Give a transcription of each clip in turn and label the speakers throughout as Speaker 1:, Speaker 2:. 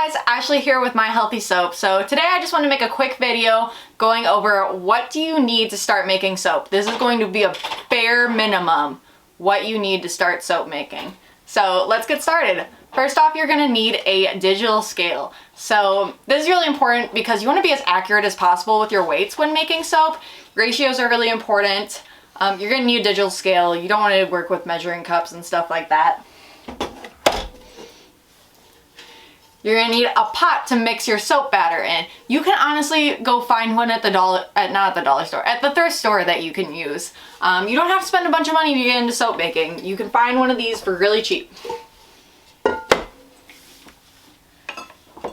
Speaker 1: guys, Ashley here with My Healthy Soap. So today I just want to make a quick video going over what do you need to start making soap. This is going to be a bare minimum what you need to start soap making. So let's get started. First off, you're going to need a digital scale. So this is really important because you want to be as accurate as possible with your weights when making soap. Ratios are really important. You're going to need a digital scale. You don't want to work with measuring cups and stuff like that. You're gonna need a pot to mix your soap batter in. You can honestly go find one at the not at the dollar store, at the thrift store that you can use. You don't have to spend a bunch of money to get into soap making. You can find one of these for really cheap.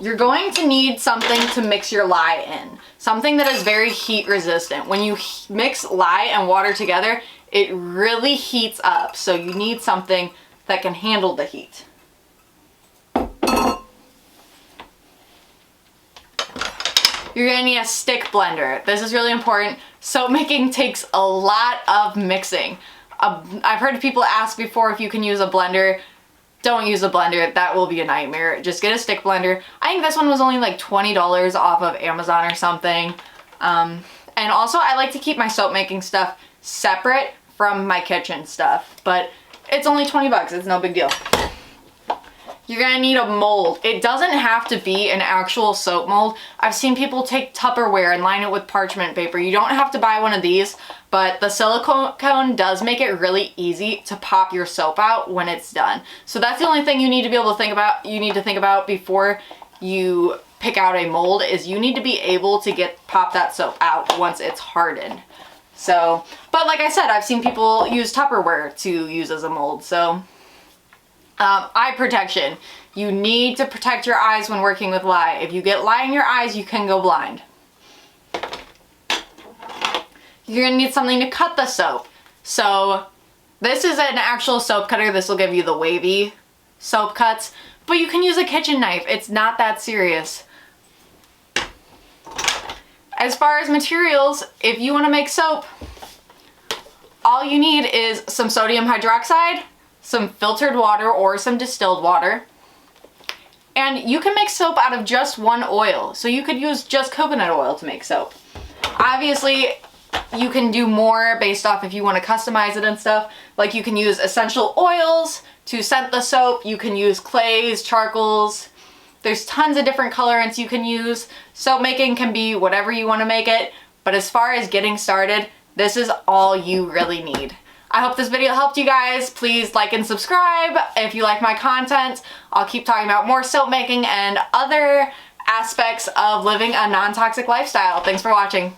Speaker 1: You're going to need something to mix your lye in. Something that is very heat resistant. When you mix lye and water together, it really heats up. So you need something that can handle the heat. You're gonna need a stick blender. This is really important. Soap making takes a lot of mixing. I've heard people ask before if you can use a blender. Don't use a blender, that will be a nightmare. Just get a stick blender. I think this one was only like $20 off of Amazon or something. And also I like to keep my soap making stuff separate from my kitchen stuff, but it's only 20 bucks, it's no big deal. You're gonna need a mold. It doesn't have to be an actual soap mold. I've seen people take Tupperware and line it with parchment paper. You don't have to buy one of these, but the silicone does make it really easy to pop your soap out when it's done. So that's the only thing you need to be able to think about, before you pick out a mold, is you need to be able to pop that soap out once it's hardened. So, but like I said, I've seen people use Tupperware to use as a mold, so. Eye protection. You need to protect your eyes when working with lye. If you get lye in your eyes, you can go blind. You're gonna need something to cut the soap. So this is an actual soap cutter. This will give you the wavy soap cuts, but you can use a kitchen knife. It's not that serious. As far as materials, if you want to make soap, all you need is some sodium hydroxide, some filtered water or some distilled water, and you can make soap out of just one oil. So you could use just coconut oil to make soap. Obviously, you can do more based off if you want to customize it and stuff. Like you can use essential oils to scent the soap. You can use clays, charcoals. There's tons of different colorants you can use. Soap making can be whatever you want to make it, but as far as getting started, this is all you really need. I hope this video helped you guys. Please like and subscribe if you like my content. I'll keep talking about more soap making and other aspects of living a non-toxic lifestyle. Thanks for watching.